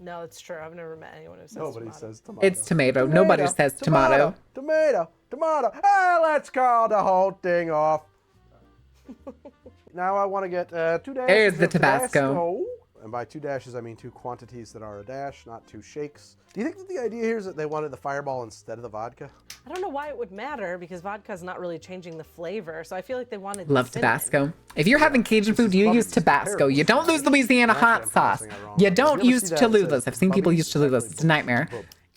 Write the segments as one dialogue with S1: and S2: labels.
S1: No, it's true. I've never met anyone who says
S2: Nobody
S1: tomato.
S2: says tomato.
S3: It's tomato. Nobody says tomato.
S2: Tomato. Hey, let's call the whole thing off. Now I want to get 2 dashes
S3: There's the
S2: of
S3: Tabasco.
S2: And by 2 dashes, I mean 2 quantities that are a dash, not 2 shakes. Do you think that the idea here is that they wanted the Fireball instead of the vodka?
S1: I don't know why it would matter because vodka's not really changing the flavor. So I feel like they wanted
S3: Love
S1: cinnamon.
S3: Tabasco. If you're having Cajun food, you
S2: bubbly.
S3: use Tabasco. You don't use Louisiana hot sauce. You don't use Cholulas. I've seen people use Cholulas. It's a nightmare.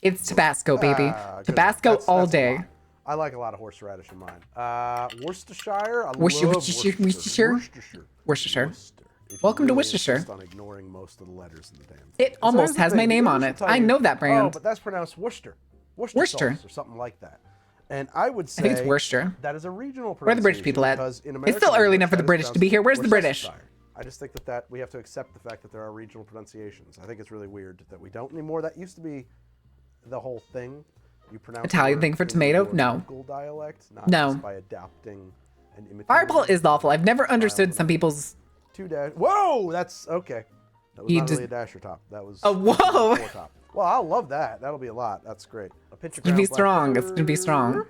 S3: It's Tabasco, baby.
S2: Good.
S3: Tabasco
S2: That's
S3: all
S2: a
S3: day.
S2: lot. I like a lot of horseradish in mine. Worcestershire. I
S3: Worcestershire.
S2: love
S3: Worcestershire.
S2: Worcestershire.
S3: Worcestershire. Welcome to Worcestershire.
S2: Insist on ignoring most of the letters in the damn thing.
S3: It
S2: So
S3: almost
S2: here's the
S3: has my
S2: thing,
S3: name
S2: the
S3: on
S2: English
S3: it.
S2: will tell
S3: I
S2: you,
S3: know that
S2: Oh,
S3: brand.
S2: but that's pronounced Worcester.
S3: Worcester.
S2: Sauce or something like that. And I would say
S3: I think it's Worcester.
S2: that is a regional
S3: Where are the British
S2: pronunciation
S3: people at?
S2: because in
S3: It's still
S2: American
S3: early
S2: English,
S3: enough for the
S2: that is
S3: British to be here. Where's the British?
S2: Worcestershire. I just think that we have to accept the fact that there are regional pronunciations. I think it's really weird that we don't anymore. That used to be the whole thing. You pronounce
S3: Italian
S2: the
S3: thing for
S2: word in
S3: tomato?
S2: your
S3: No.
S2: local dialect, not
S3: No.
S2: just by adapting and imitating.
S3: Fireball is awful. I've never understood some people's...
S2: 2 dash. Whoa, that's okay. That was
S3: You
S2: not
S3: just-
S2: really a dasher top. That was
S3: Oh, whoa.
S2: 4 top. Well, I'll love that. That'll be a lot. That's great. A pinch of
S3: It's gonna be
S2: ground black
S3: strong. It's
S2: pepper.
S3: gonna be strong.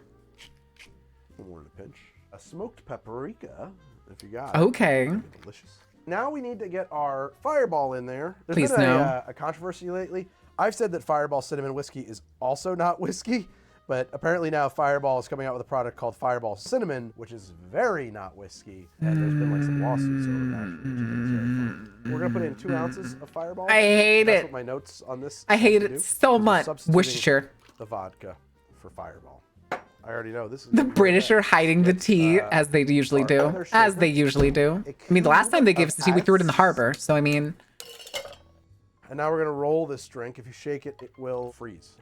S2: More than a pinch. A smoked paprika, if you got it.
S3: Okay.
S2: That'd be delicious. Now we need to get our Fireball in there. There's
S3: Please
S2: been
S3: no.
S2: a controversy lately. I've said that Fireball Cinnamon Whiskey is also not whiskey, but apparently now Fireball is coming out with a product called Fireball Cinnamon, which is very not whiskey. And there's been like some lawsuits over that. Which I think is very fun. We're gonna put in 2 ounces of Fireball.
S3: I hate
S2: That's
S3: it.
S2: what my notes on this.
S3: I hate
S2: do.
S3: it so
S2: We're
S3: much.
S2: substituting
S3: Worcestershire.
S2: The vodka for Fireball. I already know this is
S3: The
S2: gonna be
S3: British
S2: bad.
S3: are hiding the tea as they usually
S2: our
S3: do.
S2: other
S3: As
S2: shaker.
S3: they usually do. I mean, the last time they gave us the tea, we threw it in the harbor. So, I mean,
S2: And now we're gonna roll this drink. If you shake it, it will freeze.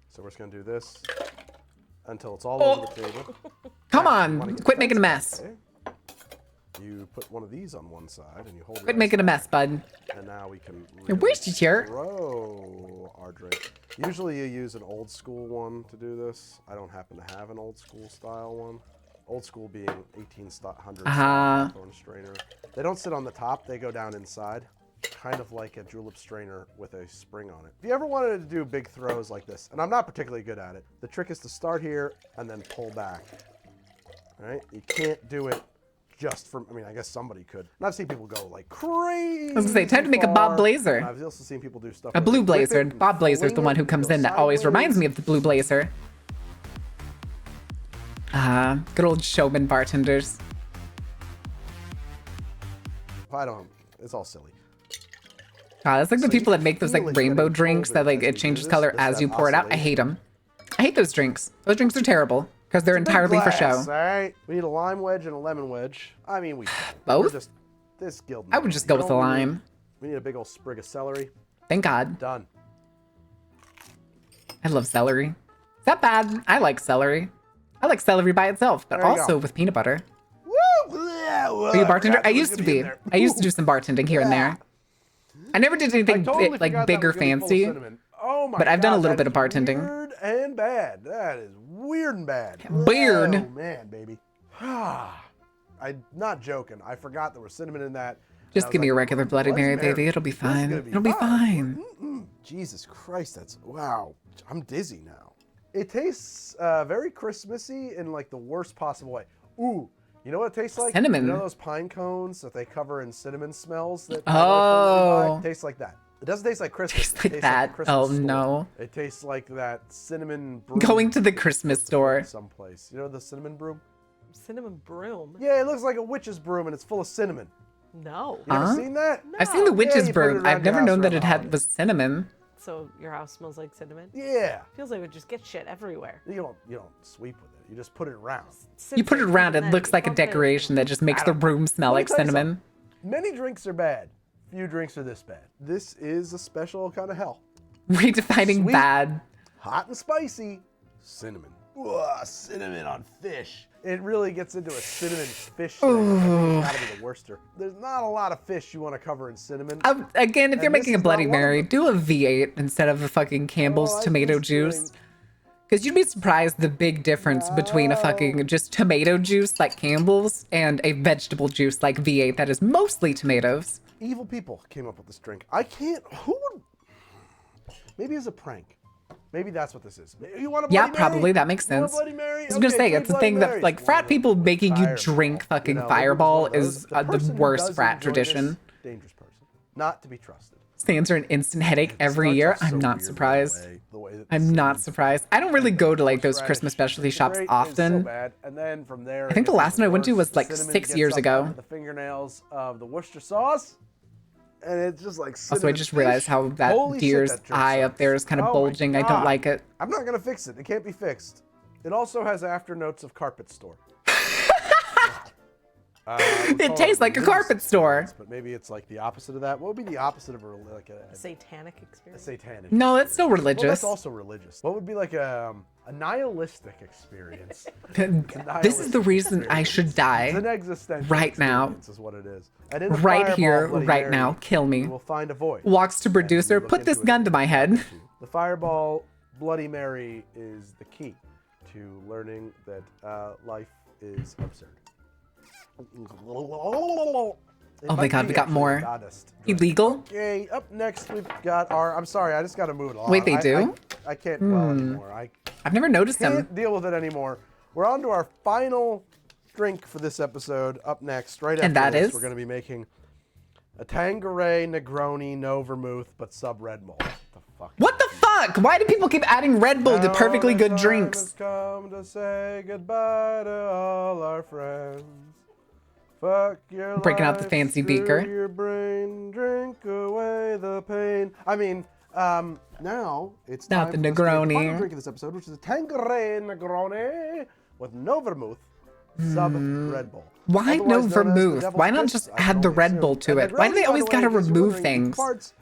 S2: So we're just gonna do this until it's all over the table.
S3: come
S2: Wanna
S3: on.
S2: get
S3: Quit
S2: the
S3: making a
S2: fence,
S3: mess.
S2: okay? You put one of these on one side and you hold it.
S3: Quit making a mess, bud.
S2: And now we can
S3: Where's the chair?
S2: throw our drink. Usually you use an old school one to do this. I don't happen to have an old school style one. Old school being 1800s
S3: Uh-huh.
S2: Hawthorne strainer. They don't sit on the top, they go down inside. Kind of like a julep strainer with a spring on it. If you ever wanted to do big throws like this, and I'm not particularly good at it, the trick is to start here and then pull back. All right? You can't do it just from, I mean, I guess somebody could. And I've seen people go like crazy.
S3: I was gonna say, time to make a Bob
S2: far,
S3: Blazer.
S2: and I've also seen people do stuff
S3: A
S2: where
S3: blue
S2: they whip
S3: blazer.
S2: it and
S3: Bob Blazer's the
S2: fling
S3: one
S2: it
S3: who
S2: and
S3: comes
S2: go
S3: in that always
S2: sideways.
S3: reminds me of the blue blazer. Good old showman bartenders.
S2: I don't, it's all silly.
S3: God, that's like the
S2: So
S3: people
S2: you
S3: that make those like
S2: feel it
S3: rainbow
S2: getting
S3: drinks
S2: colder
S3: that like
S2: as
S3: it
S2: we
S3: changes
S2: do
S3: color
S2: this,
S3: as
S2: that
S3: you pour it out. I
S2: oscillation.
S3: hate them. I hate those drinks. Those drinks are terrible because they're
S2: Big
S3: entirely for show.
S2: glass, all right? We need a lime wedge and a lemon wedge. I mean, we
S3: Both?
S2: we're just this guild.
S3: I would just go with the lime.
S2: We need a big old sprig of celery.
S3: Thank God.
S2: Done.
S3: I love celery. Is that bad? I like celery. I like celery by itself, but
S2: There you
S3: also
S2: go.
S3: with peanut butter.
S2: Woo!
S3: Are you a bartender? I used to be. I used to do some bartending here and there. I never did anything like big or fancy.
S2: Oh my
S3: but I've done a
S2: God,
S3: little
S2: that
S3: bit of
S2: is
S3: bartending.
S2: Weird and bad. That is weird and bad.
S3: Weird.
S2: Oh man, baby. I'm not joking. I forgot there was cinnamon in that.
S3: Just give me a regular Bloody Mary, baby. It'll be fine. It'll be fine.
S2: Jesus Christ, that's wow. I'm dizzy now. It tastes very Christmassy in like the worst possible way. Ooh, you know what it tastes like?
S3: Cinnamon.
S2: You know those pine cones that they cover in cinnamon smells? That
S3: Oh.
S2: it tastes like that. It doesn't taste like Christmas.
S3: Tastes like
S2: it tastes
S3: that.
S2: Like a Christmas
S3: Oh,
S2: store.
S3: no.
S2: It tastes like that cinnamon broom.
S3: Going to the Christmas store.
S2: Someplace. You know the cinnamon broom?
S1: Cinnamon broom?
S2: Yeah, it looks like a witch's broom and it's full of cinnamon.
S1: No.
S2: You ever
S3: Huh?
S2: seen that?
S3: I've seen the
S1: No.
S3: witch's
S2: you put it
S3: broom.
S2: around
S3: I've
S2: your
S3: never
S2: house
S3: known that
S2: around
S3: it
S2: the
S3: had
S2: holidays.
S3: was cinnamon.
S1: So your house smells like cinnamon?
S2: Yeah.
S1: Feels like it would just get shit everywhere.
S2: You don't sweep with it. You just put it around.
S3: You put it around, it looks like a decoration that just makes the room smell
S2: Let me
S3: like
S2: tell you
S3: cinnamon.
S2: Many drinks are bad. Few drinks are this bad. This is a special kind of hell.
S3: Redefining
S2: Sweet.
S3: bad.
S2: Hot and spicy. Cinnamon. Ugh, cinnamon on fish. It really gets into a cinnamon fish thing. I think it's gotta be the worster. There's not a lot of fish you want to cover in cinnamon.
S3: Again, if you're
S2: And this
S3: making a
S2: is
S3: Bloody
S2: not one of
S3: Mary,
S2: them.
S3: do a V8 instead of a fucking Campbell's
S2: Oh, I
S3: tomato
S2: just
S3: juice.
S2: drink-
S3: Because you'd be surprised the big difference between a fucking just tomato juice like Campbell's and a vegetable juice like V8 that is mostly tomatoes.
S2: Evil people came up with this drink. I can't. Who would? Maybe as a prank. Maybe that's what this is. You want a
S3: Yeah,
S2: Bloody Mary?
S3: probably. That makes
S2: You want a
S3: sense.
S2: Bloody Mary?
S3: I was gonna
S2: Okay,
S3: say,
S2: drink
S3: it's a
S2: Bloody
S3: thing that,
S2: Marys.
S3: like, frat people making you drink fucking Fireball is the
S2: person who
S3: worst
S2: does
S3: frat
S2: enjoy
S3: tradition.
S2: this, dangerous person. Not to be trusted.
S3: Stands are an instant headache
S2: It
S3: every
S2: starts
S3: year.
S2: off so
S3: I'm not
S2: weird,
S3: surprised.
S2: the way that
S3: I'm
S2: the
S3: not
S2: scene-
S3: surprised. I don't really go to like those
S2: horseradish
S3: Christmas specialty
S2: is
S3: shops
S2: great, it's so
S3: often.
S2: bad. And then from there,
S3: I think
S2: it
S3: the
S2: gets
S3: last
S2: even
S3: one I went to
S2: worse.
S3: was
S2: The
S3: like
S2: cinnamon
S3: 6
S2: gets
S3: years
S2: up
S3: ago.
S2: under the fingernails of the Worcester sauce, and it's just like.
S3: Also, I just realized how that
S2: Holy shit,
S3: deer's
S2: that drink
S3: eye
S2: sucks.
S3: up there is kind of
S2: Oh my
S3: bulging. I don't
S2: God.
S3: like it.
S2: I'm not gonna fix it. It can't be fixed. It also has afternotes of carpet store.
S3: It tastes like a carpet store.
S2: But maybe it's like the opposite of that. What would be the opposite of a
S1: Satanic experience.
S2: satanic?
S3: No, it's still
S2: Well,
S3: religious.
S2: that's also religious. What would be like a nihilistic experience?
S3: This is the reason I should
S2: It's an
S3: die.
S2: existential
S3: Right now.
S2: experience is what it is. And in the
S3: Right
S2: Fireball
S3: here,
S2: Bloody
S3: right
S2: Mary,
S3: now. Kill
S2: you
S3: me.
S2: will find a void.
S3: Walks to producer.
S2: And you
S3: Put
S2: look
S3: this
S2: into
S3: gun
S2: it.
S3: to my head.
S2: The Fireball Bloody Mary is the key to learning that life is absurd.
S3: Oh my God, we got more. Illegal?
S2: Okay, up next we've got our. I'm sorry, I just got to move it along.
S3: Wait, they do?
S2: I can't dwell anymore. I
S3: I've never noticed them.
S2: can't deal with it anymore. We're on to our final drink for this episode. Up next, right
S3: And
S2: after
S3: that
S2: this,
S3: is?
S2: we're going to be making a Tanqueray Negroni no vermouth but sub Red Bull. The fuck?
S3: What the fuck? Why do people keep adding Red Bull to perfectly
S2: Now
S3: good
S2: the time
S3: drinks?
S2: has come to say goodbye to all our friends. Fuck your
S3: Breaking out the
S2: life,
S3: fancy
S2: screw
S3: beaker.
S2: your brain, drink away the pain. I mean, now it's
S3: Not
S2: time
S3: the
S2: for us to make
S3: Negroni.
S2: the final drink of this episode, which is a Tanqueray Negroni with no vermouth, sub Red Bull.
S3: Why no
S2: Otherwise known as the
S3: vermouth?
S2: Devil's
S3: Why not
S2: Kiss,
S3: just
S2: I can
S3: add the
S2: only
S3: Red
S2: assume.
S3: Bull to
S2: And
S3: it? Why do
S2: Negroni,
S3: they
S2: by
S3: always
S2: the way,
S3: gotta
S2: in case you're
S3: remove
S2: wondering, equal
S3: things?
S2: parts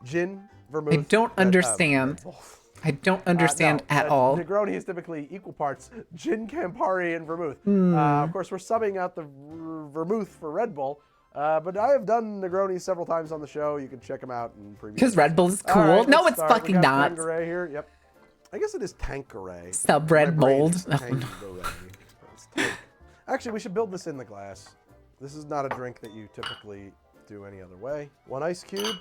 S2: gin, vermouth.
S3: I don't understand.
S2: Red Bull.
S3: I don't understand
S2: No,
S3: at all.
S2: Negroni is typically equal parts gin, Campari, and vermouth.
S3: Hmm.
S2: Of course, we're subbing out the vermouth for Red Bull. But I have done Negroni several times on the show. You can check them out in previous.
S3: Because Red Bull is
S2: All
S3: cool.
S2: right,
S3: No,
S2: let's
S3: it's
S2: start. We
S3: fucking
S2: got
S3: not.
S2: Tanqueray here. Yep. I guess it is Tanqueray.
S3: Sub
S2: My
S3: Red
S2: brain
S3: mold.
S2: is Tanqueray. It's Tank. Actually, we should build this in the glass. This is not a drink that you typically do any other way. 1 ice cube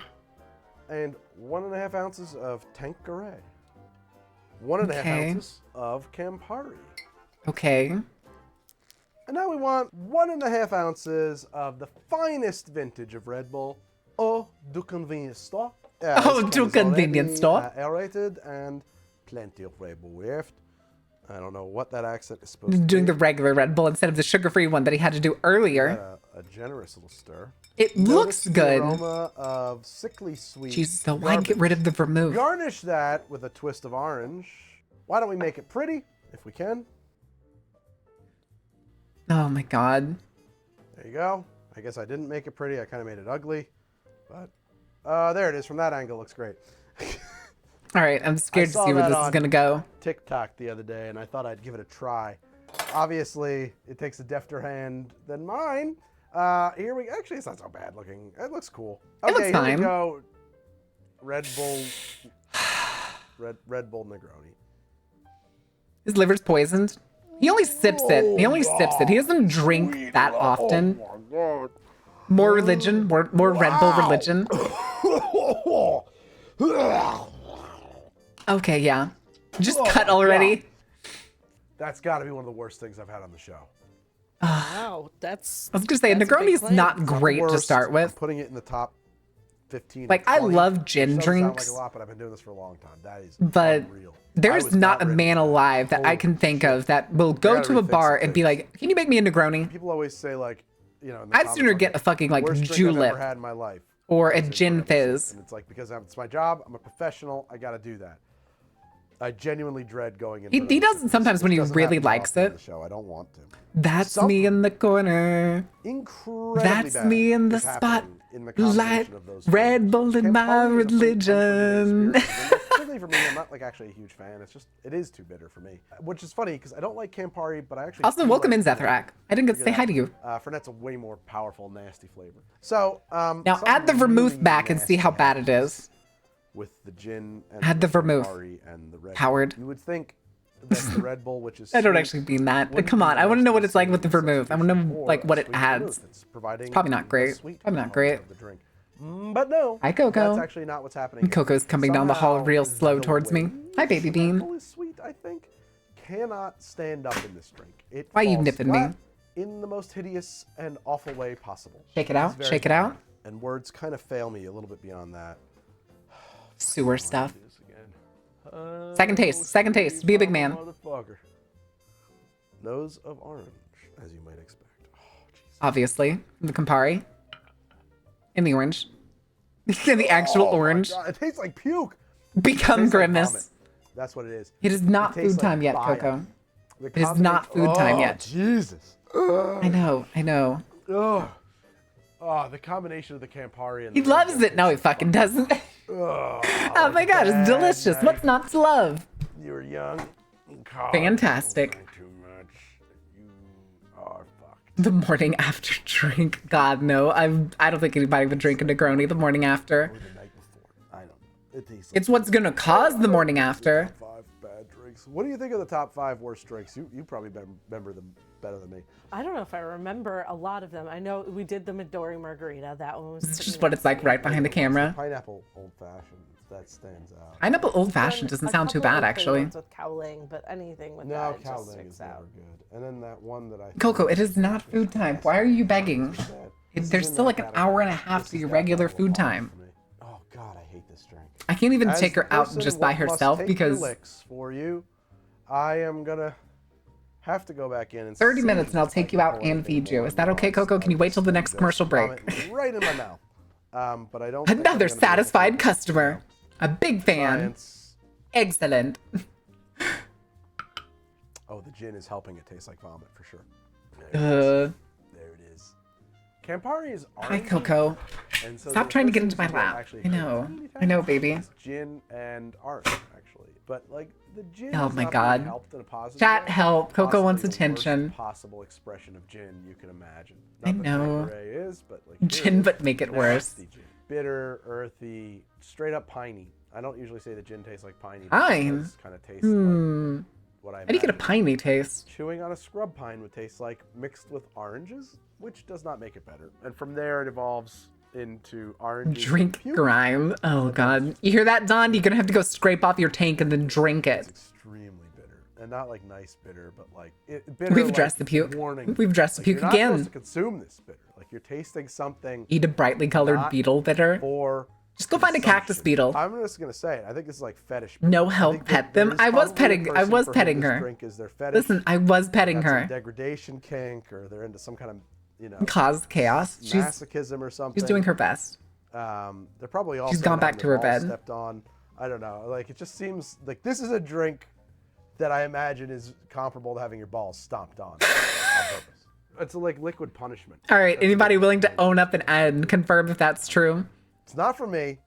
S2: and 1.5 ounces of Tanqueray. 1.5
S3: Okay.
S2: ounces of Campari.
S3: Okay.
S2: And now we want 1.5 ounces of the finest vintage of Red Bull, Eau du Convenience Store.
S3: Eau du Convenience Store.
S2: Aerated and plenty of Red Bull left. I don't know what that accent is supposed to be.
S3: Doing the regular Red Bull instead of the sugar-free one that he had to do earlier.
S2: A generous little stir.
S3: It
S2: Notice
S3: looks
S2: the
S3: good.
S2: aroma of sickly sweet.
S3: Jesus, though, why get rid of the vermouth?
S2: Garnish that with a twist of orange. Why don't we make it pretty, if we can?
S3: Oh my God.
S2: There you go. I guess I didn't make it pretty. I kind of made it ugly. But there it is. From that angle, looks great.
S3: All right, I'm scared to
S2: saw
S3: see where
S2: that
S3: this is
S2: on
S3: gonna go.
S2: TikTok the other day, and I thought I'd give it a try. Obviously, it takes a defter hand than mine. Here we actually, it's not so bad looking. It looks cool.
S3: It looks
S2: here
S3: fine.
S2: we go. Red Bull, Red Bull Negroni.
S3: His liver's poisoned. He only sips it. He only sips it. He doesn't drink that often.
S2: Oh
S3: More religion. More Red Bull religion.
S2: my god.
S3: Okay, yeah. Just
S2: Oh
S3: cut
S2: my
S3: already.
S2: That's got to be one of the worst things I've had on the show.
S1: Wow, that's.
S3: I was gonna say
S1: That's a big
S3: Negroni's
S1: claim.
S3: not
S2: It's not the
S3: great to
S2: worst.
S3: start
S2: I'm
S3: with.
S2: putting it in the top 15.
S3: Like,
S2: or
S3: I
S2: 20.
S3: love gin
S2: Doesn't sound
S3: drinks,
S2: like a lot, but I've been doing this for a long time. That is
S3: but
S2: unreal. I
S3: there's
S2: was
S3: not a
S2: ready
S3: man
S2: for that.
S3: alive that I
S2: Holy
S3: can think
S2: shit.
S3: of that will go
S2: gotta
S3: to a
S2: rethink
S3: bar
S2: some
S3: and be
S2: things.
S3: like, "Can you make me a Negroni?"
S2: People always say like, in the
S3: I'd
S2: comments,
S3: sooner
S2: like,
S3: get a fucking like
S2: worst drink I've
S3: julep
S2: ever had in my life.
S3: or a
S2: It's
S3: gin
S2: incredible.
S3: fizz.
S2: And it's like, because it's my job, I'm a professional, I got to do that. I genuinely dread going in.
S3: He
S2: front of
S3: doesn't
S2: this.
S3: sometimes when
S2: This
S3: he
S2: doesn't
S3: really
S2: happen
S3: likes
S2: often on
S3: it.
S2: the show. I don't want to.
S3: That's me in the corner.
S2: Incredibly
S3: That's
S2: bad
S3: me in the
S2: is
S3: spot.
S2: happening in the
S3: Light
S2: combination of those
S3: Red
S2: flavors.
S3: Bull in my
S2: Campari is a pretty
S3: religion.
S2: unforgiving experience. And particularly for me, I'm not like actually a huge fan. It's just it is too bitter for me, which is funny because I don't like Campari, but I actually
S3: Also,
S2: do
S3: welcome
S2: like
S3: in Zethrak. I didn't get to say hi to you.
S2: Fernette's a way more powerful, nasty flavor. So
S3: Now add the vermouth back and see how bad it is.
S2: with the gin and
S3: Add the vermouth.
S2: Campari and the Red
S3: Coward.
S2: Bull. You would think that the Red Bull, which is
S3: I don't
S2: sweet,
S3: actually mean that.
S2: wouldn't
S3: Come
S2: be
S3: on, I want to know what
S2: nice
S3: it's like
S2: to
S3: with the
S2: substitute
S3: vermouth. I want to know
S2: for
S3: like what
S2: a
S3: it
S2: sweet
S3: adds.
S2: vermouth. It's providing
S3: Probably not
S2: the
S3: great.
S2: sweet
S3: Probably not
S2: component
S3: great.
S2: of the drink. But no.
S3: Hi, Coco.
S2: That's actually not what's happening.
S3: Coco's coming down the hall
S2: Somehow
S3: real slow
S2: the
S3: towards me.
S2: way
S3: Hi, baby
S2: the
S3: bean.
S2: apple is sweet, I think, cannot stand up in this drink. It
S3: Why you
S2: falls
S3: nipping me?
S2: flat in the most hideous and awful way possible.
S3: Shake it
S2: It's
S3: out.
S2: very
S3: Shake it
S2: bad.
S3: out.
S2: And words kind of fail me a little bit beyond that.
S3: Sewer stuff.
S2: Do this again.
S3: Second taste. Second taste. Be a big man.
S2: Motherfucker. Nose of orange, as you might expect. Oh, Jesus.
S3: Obviously. The Campari. In the orange. In the actual
S2: Oh, my
S3: orange.
S2: God, it tastes like puke.
S3: Become
S2: Tastes like
S3: grimace.
S2: vomit. That's what it is.
S3: It is not
S2: tastes
S3: food time
S2: like
S3: yet,
S2: bile.
S3: Coco.
S2: The
S3: It is not food time
S2: Oh,
S3: yet.
S2: Jesus.
S3: I know. I know.
S2: Ugh. Oh, the combination of the Campari and
S3: He
S2: the
S3: loves it. No, he fucking doesn't. Oh my god, it's delicious. What's not to love?
S2: You were young. God,
S3: Fantastic.
S2: don't drink too much. You are fucked.
S3: The morning after drink. God, no. I don't think anybody would drink a Negroni the morning after.
S2: Or the night before. I don't know. It tastes like
S3: It's what's gonna cause the morning after.
S2: 5 bad drinks. What do you think of the top 5 worst drinks? You probably remember them better than me.
S1: I don't know if I remember a lot of them. I know we did the Midori Margarita. That one was.
S3: It's
S1: pretty
S3: just what it's like right behind the camera.
S2: Pineapple old fashioned. That stands out.
S3: Pineapple old fashioned doesn't sound too bad, actually.
S1: With Cowling, but anything with
S2: No,
S1: that just
S2: Cowling
S1: sticks
S2: is never
S1: out.
S2: good. And then that one that I.
S3: Coco, it is not food time. Why are you begging?
S2: This
S3: There's
S2: is in
S3: still
S2: that
S3: like an
S2: category.
S3: hour and a half
S2: This
S3: to
S2: has
S3: your
S2: got
S3: regular
S2: double
S3: food
S2: bottom
S3: time.
S2: for me. Oh God, I hate this drink.
S3: I can't even
S2: As
S3: take
S2: the
S3: her out
S2: person
S3: just by
S2: who must
S3: herself
S2: take your
S3: because
S2: licks for you, I am gonna have to go back in and
S3: 30
S2: see
S3: minutes and I'll
S2: if I
S3: take
S2: can
S3: you out
S2: pull
S3: and
S2: anything
S3: feed you.
S2: more
S3: Is that okay,
S2: nuanced
S3: Coco? Can you
S2: out
S3: wait
S2: of
S3: till the
S2: this
S3: next
S2: than
S3: commercial
S2: just
S3: break?
S2: vomit right in my mouth. But I don't. think I'm
S3: Another
S2: gonna be able to
S3: satisfied customer. A big fan.
S2: Science.
S3: Excellent.
S2: Oh, the gin is helping it taste like vomit for sure.
S3: Uh,
S2: There it is. Campari is
S3: hi,
S2: orange.
S3: Coco.
S2: And so
S3: Stop
S2: the
S3: trying to
S2: first
S3: get
S2: thing
S3: into my
S2: to do
S3: lap.
S2: actually
S3: I know.
S2: really
S3: I know,
S2: taste
S3: baby.
S2: is gin and orange, actually. But like the gin
S3: Oh
S2: has
S3: my
S2: not
S3: God.
S2: really helped in a positive
S3: Chat
S2: way.
S3: help. Coco
S2: Possibly
S3: wants
S2: the worst
S3: attention.
S2: possible expression of gin you can imagine.
S3: I
S2: Not that
S3: know.
S2: Tanqueray is, but like here
S3: Gin,
S2: it is.
S3: but make it worse.
S2: Nasty gin. Bitter, earthy, straight up piney. I don't usually say that gin tastes like piney. but it
S3: Pine?
S2: does kind of taste like what I
S3: How do you get a
S2: imagine.
S3: piney taste?
S2: Chewing on a scrub pine would taste like mixed with oranges, which does not make it better. And from there, it evolves into oranges. and
S3: Drink
S2: puke.
S3: grime. Oh god. You hear that, Don? You're gonna have to go scrape off your tank and then drink
S2: It's
S3: it.
S2: extremely bitter, and not like nice bitter, but like bitter.
S3: We've
S2: like
S3: addressed the puke.
S2: Warning.
S3: We've addressed the
S2: Like,
S3: puke
S2: you're not
S3: again.
S2: supposed to consume this bitter. Like you're tasting something
S3: Eat a brightly colored
S2: Not
S3: beetle bitter.
S2: for.
S3: Just go find a cactus
S2: consumption.
S3: beetle.
S2: I'm just gonna say it. I think this is like fetish.
S3: No
S2: bitter. I
S3: help
S2: think
S3: pet
S2: that
S3: them.
S2: there's
S3: I was
S2: probably a
S3: petting- I
S2: person
S3: was
S2: for whom
S3: petting
S2: this
S3: her.
S2: Drink is their fetish.
S3: Listen, I was petting
S2: Got some
S3: her.
S2: degradation kink, or they're into some kind of
S3: Caused chaos. She's
S2: masochism or something.
S3: she's doing her best.
S2: They're probably also
S3: gone back
S2: having
S3: to
S2: their
S3: her
S2: balls
S3: bed.
S2: Stepped on. I don't know. Like it just seems like this is a drink that I imagine is comparable to having your balls stomped on purpose. It's like liquid punishment.
S3: All right,
S2: That's
S3: anybody
S2: what
S3: willing
S2: it
S3: to own up and confirm if that's true?
S2: It's not for me,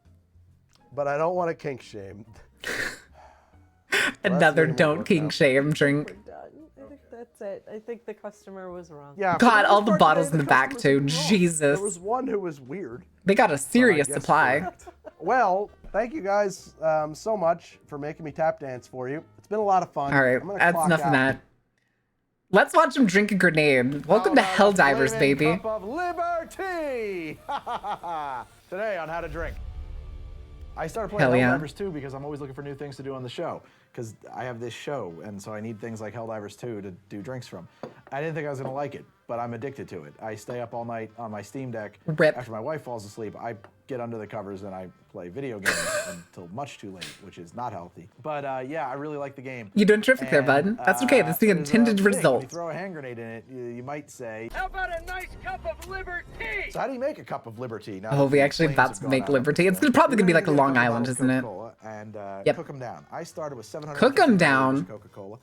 S2: but I don't want to kink shame.
S3: Another
S2: the game
S3: don't
S2: worked
S3: king
S2: out.
S3: shame drink.
S1: We're done. I think that's it. I think the customer was wrong.
S2: Yeah. for
S3: God,
S2: the
S3: all
S2: most
S3: the
S2: part
S3: bottles
S2: today,
S3: in the back,
S2: customers
S3: too.
S2: were wrong.
S3: Jesus.
S2: There was one who was weird.
S3: They got a serious
S2: guess
S3: supply.
S2: correct. Well, thank you guys so much for making me tap dance for you. It's been a lot of fun.
S3: All right,
S2: I'm gonna
S3: that's
S2: clock
S3: enough of
S2: out.
S3: that. Let's watch him drink a grenade. Welcome to
S2: How about a
S3: Helldivers,
S2: flaming
S3: baby.
S2: Cup of liberty. Today on How to Drink.
S4: I started
S3: Hell
S4: playing
S3: yeah.
S4: Helldivers 2 because I'm always looking for new things to do on the show. Because I have this show, and so I need things like Helldivers 2 to do drinks from. I didn't think I was going to like it, but I'm addicted to it. I stay up all night on my Steam Deck.
S3: Rip.
S4: After my wife falls asleep, I get under the covers and I play video games until much too late, which is not healthy. But yeah, I really like the game.
S3: You're doing terrific there, bud.
S4: And,
S3: That's okay. That's the
S4: there's a
S3: intended
S4: thing. When
S3: result.
S4: you throw a hand grenade in it, you might say,
S5: How about a nice cup of liberty?
S4: so how do you make a cup of liberty? Now
S3: Oh,
S4: that
S3: we
S4: the
S3: actually
S4: flames
S3: about
S4: have
S3: to
S4: gone
S3: make
S4: out?
S3: Liberty. It's probably gonna be like a
S4: You're
S3: Long
S4: gonna
S3: Island,
S4: get a
S3: isn't it?
S4: Coca-Cola And
S3: Yep.
S4: cook them down. I started with 700
S3: Cook 'em down?
S4: Coca-Cola,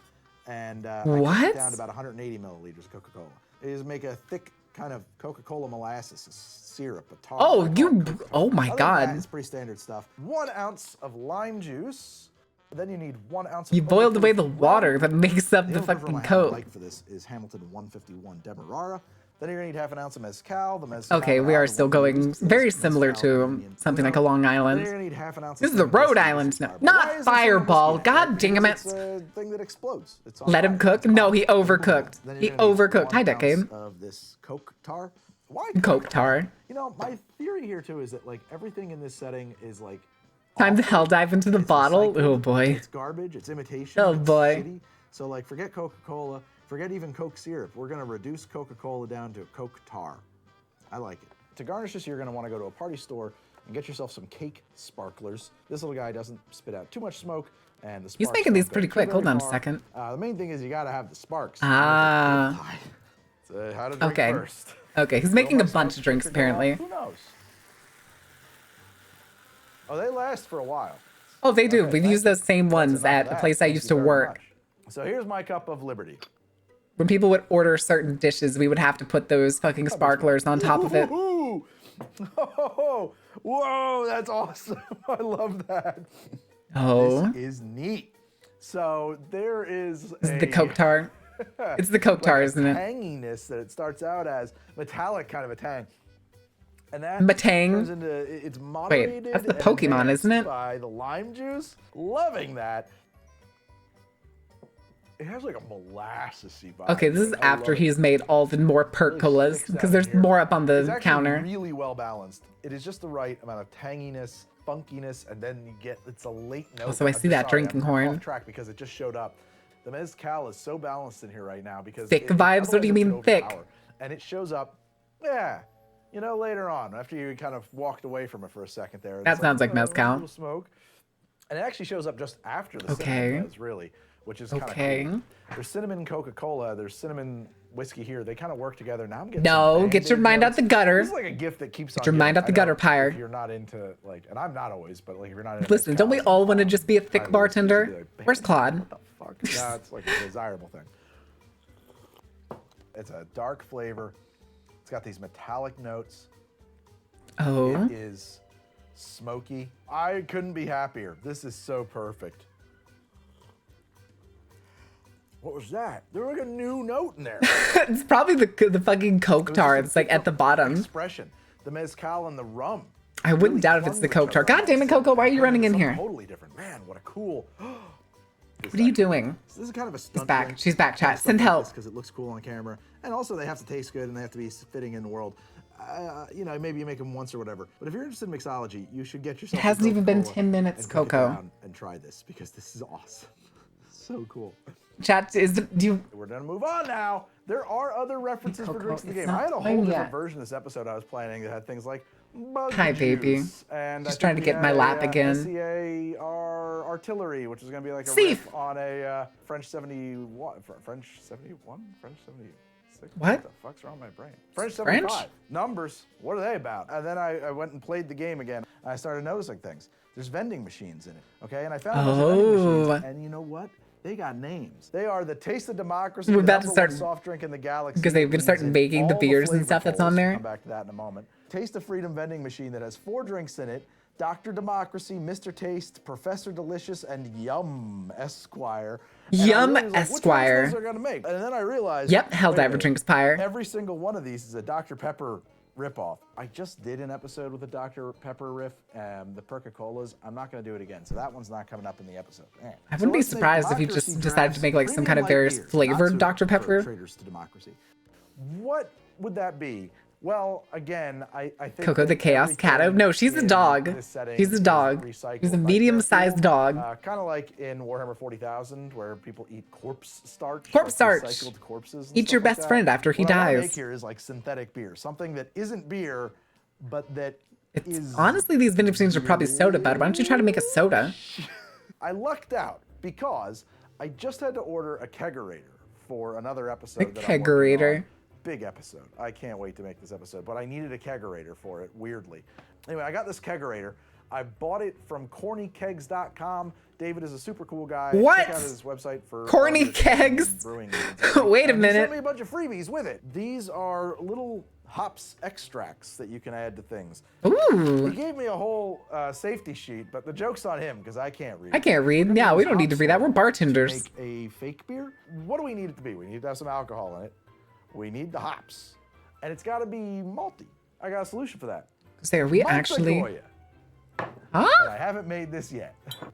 S4: and I
S3: What?
S4: cooked it down to about 180 milliliters of Coca-Cola. It is make a thick kind of Coca-Cola molasses, a syrup, a tar.
S3: Oh,
S4: I call
S3: you-
S4: it Coca-Cola.
S3: oh my
S4: Other than
S3: God.
S4: that, it's pretty standard stuff. 1 ounce of lime juice. Then you need 1 ounce.
S3: You
S4: of
S3: boiled away the
S4: overproof
S3: water
S4: rum.
S3: that makes up the
S4: overproof
S3: fucking
S4: rum I
S3: Coke.
S4: like for this is Hamilton 151 Demerara. Then you're gonna need half an ounce of mezcal. The mezcal.
S3: Okay, we are still going very similar to something like a Long
S4: Then
S3: Island.
S4: you're gonna need half an ounce.
S3: This
S4: of
S3: is the
S4: cinnamon
S3: Rhode
S4: whiskey.
S3: Island
S4: This is
S3: now.
S4: Fireball.
S3: Not
S4: Why is there cinnamon
S3: Fireball.
S4: whiskey in it?
S3: God damn
S4: Because
S3: it.
S4: It's a thing that explodes. It's on
S3: Let him
S4: fire.
S3: cook. No, he
S4: Then
S3: overcooked.
S4: you're
S3: He
S4: gonna need
S3: overcooked. Hi,
S4: 1
S3: Decade.
S4: ounce of this Coke tar. Why
S3: Coke tar.
S4: You know, my theory here too is that like everything in this setting is like
S3: Time to
S4: awful.
S3: hell dive into the
S4: It's
S3: bottle.
S4: recycled,
S3: Oh boy.
S4: It's garbage. It's imitation.
S3: Oh,
S4: it's
S3: boy.
S4: shitty. So like, forget Coca-Cola. Forget even Coke syrup. We're gonna reduce Coca-Cola down to Coke tar. I like it. To garnish this, you're gonna want to go to a party store and get yourself some cake sparklers. This little guy doesn't spit out too much smoke, and the sparks
S3: He's making
S4: don't
S3: these
S4: go
S3: pretty
S4: too
S3: quick. Hold
S4: very
S3: on a
S4: far.
S3: second.
S4: The main thing is you gotta have the sparks.
S3: Ah.
S4: So how to drink
S3: Okay.
S4: first.
S3: Okay, he's
S4: Will
S3: making
S4: my
S3: a bunch
S4: sparks
S3: of drinks
S4: trigger go off?
S3: apparently.
S4: Who knows? Oh, they last for a while.
S3: Oh, they do.
S4: Okay,
S3: We've
S4: thank
S3: used
S4: you.
S3: those same
S4: That's
S3: ones
S4: enough of
S3: at the
S4: that.
S3: place I
S4: Thank
S3: used
S4: you
S3: to
S4: very
S3: work.
S4: much. So here's my cup of liberty.
S3: When people would order certain dishes, we would have to put those fucking sparklers on top of it.
S4: Ooh. Oh, whoa, that's awesome. I love that.
S3: Oh,
S4: This is neat. So there is
S3: this is the Coke tar. It's the Coke tar, isn't it?
S4: tanginess that it starts out as, metallic kind of a tang. And that
S3: Matang?
S4: turns into, it's moderated
S3: that's the
S4: and
S3: Pokemon,
S4: enhanced
S3: isn't it?
S4: by the lime juice. Loving that. It has like a molassesy vibe.
S3: Okay, this is
S4: to it. I
S3: after
S4: love it.
S3: he's made all the more perk
S4: Really
S3: colas
S4: sticks
S3: because
S4: out
S3: there's
S4: here.
S3: more up on
S4: It's
S3: the
S4: actually
S3: counter.
S4: really well balanced. It is just the right amount of tanginess, funkiness, and then you get, it's a late note.
S3: Oh, so I
S4: I'm
S3: see
S4: just
S3: that drinking
S4: I'm
S3: horn.
S4: off track because it just showed up. The mezcal is so balanced in here right now because
S3: Thick vibes? What do you
S4: otherwise it
S3: mean
S4: would
S3: thick?
S4: overpower. And it shows up, yeah, you know, later on after you kind of walked away from it for a second there.
S3: That
S4: It's
S3: sounds like
S4: a
S3: mezcal.
S4: little smoke, and it actually shows up just after the
S3: Okay.
S4: cinnamon does, really, which is kind of
S3: Okay.
S4: cool. There's cinnamon Coca-Cola. There's cinnamon whiskey here. They kind of work together. Now I'm getting
S3: No,
S4: some
S3: get your
S4: Band-Aid
S3: mind out
S4: notes.
S3: the gutter.
S4: This is like a gift that keeps on
S3: your mind
S4: giving.
S3: out the
S4: I
S3: gutter,
S4: know
S3: Pyre.
S4: If you're not into like, and I'm not always, but like if you're not into
S3: Listen, don't we
S4: mezcal,
S3: all want to just be a
S4: I
S3: thick
S4: would
S3: bartender?
S4: usually be like,
S3: Where's Claude?
S4: What the fuck? Yeah, it's like a desirable thing. It's a dark flavor. It's got these metallic notes.
S3: Oh,
S4: It is smoky. I couldn't be happier. This is so perfect. What was that? There was like a new note in there.
S3: it's probably the fucking Coke tar. It's like at the bottom.
S4: Expression. The mezcal and the rum.
S3: I wouldn't doubt if it's the Coke tar. God damn it, Coco, why are you running in here?
S4: Totally different. Man, what a cool.
S3: What are you doing?
S4: So this is kind of a stunt.
S3: back.
S4: drink.
S3: She's back, chat.
S4: Stuff
S3: Send
S4: like
S3: help.
S4: this because it looks cool on camera, and also they have to taste good and they have to be fitting in the world. You know, maybe you make them once or whatever. But if you're interested in mixology, you should get yourself.
S3: It hasn't
S4: some
S3: even been
S4: Coca-Cola
S3: 10 minutes,
S4: and cook it
S3: Coco.
S4: down and try this because this is awesome. So cool.
S3: Chat is. Do you?
S4: We're gonna move on now. There are other references for
S3: Coco,
S4: drinks in the
S3: it's
S4: game. I
S3: not
S4: had a whole
S3: time
S4: different
S3: yet.
S4: version of this episode I was planning that had things like bug
S3: Hi, baby.
S4: juice, and
S3: Just
S4: I
S3: trying
S4: think
S3: to
S4: we
S3: get my
S4: had
S3: lap
S4: a,
S3: again.
S4: SEAR artillery, which is gonna be like a
S3: Seif.
S4: riff on a French 71, French 71, French 76.
S3: What?
S4: the fuck's wrong with my brain? French
S3: French?
S4: 75. Numbers. What are they about? And then I went and played the game again. And I started noticing things. There's vending machines in it. Okay, and I found a bunch of vending
S3: Oh.
S4: machines. And you know what? They got names. They are the Taste of Democracy.
S3: We're
S4: the
S3: about to
S4: number one
S3: start-
S4: soft drink in the galaxy.
S3: because they're gonna start
S4: It's in
S3: making the
S4: all
S3: beers and
S4: flavor
S3: stuff that's on
S4: bowls.
S3: there.
S4: Come back to that in a moment. Taste of Freedom vending machine that has 4 drinks in it: Dr. Democracy, Mr. Taste, Professor Delicious, and Yum Esquire. And I
S3: Yum
S4: really was like, which
S3: Esquire.
S4: ones are gonna make? And then I realized.
S3: Yep,
S4: wait a
S3: Helldiver
S4: minute.
S3: drinks Pyre.
S4: Every single one of these is a Dr. Pepper ripoff. I just did an episode with a Dr. Pepper riff, the Perca-Colas. I'm not going to do it again, so that one's not coming up in the episode.
S3: I wouldn't be surprised if you just decided to make like some kind of various flavored Dr. Pepper.
S4: Traitors to democracy. What would that be? Well, again, I think
S3: Coco the
S4: that
S3: Chaos
S4: everything
S3: Cat. No, she's a
S4: in
S3: dog.
S4: this setting
S3: She's a
S4: is
S3: dog.
S4: recycled.
S3: She's a
S4: Like,
S3: medium-sized dog.
S4: Kind of like in Warhammer 40,000, where people eat corpse starch.
S3: Corpse
S4: like
S3: starch.
S4: recycled corpses. and
S3: Eat your
S4: stuff like
S3: best
S4: that.
S3: friend after he
S4: What I wanna
S3: dies.
S4: make here is like synthetic beer, something that isn't beer, but that
S3: It's,
S4: is.
S3: honestly, these vending machines are probably soda bad. Why don't you try to make a soda?
S4: I lucked out because I just had to order a kegerator for another episode.
S3: A
S4: that I'm working
S3: kegerator?
S4: on. Big episode. I can't wait to make this episode, but I needed a kegerator for it, weirdly. Anyway, I got this kegerator. I bought it from cornykegs.com. David is a super cool guy.
S3: What?
S4: Check out his website for
S3: Corny
S4: all your
S3: Kegs?
S4: brewing needs.
S3: Wait a
S4: And he
S3: minute.
S4: sent me a bunch of freebies with it. These are little hops extracts that you can add to things.
S3: Ooh,
S4: He gave me a whole safety sheet, but the joke's on him because I can't read.
S3: I can't read. Yeah, we don't need to read that. We're bartenders.
S4: Make a fake beer. What do we need it to be? We need to have some alcohol in it. We need the hops, and it's got to be malty. I got a solution for that.
S3: Say, are we actually?
S4: Montegoya.
S3: Huh?
S4: And I haven't made this yet. I'm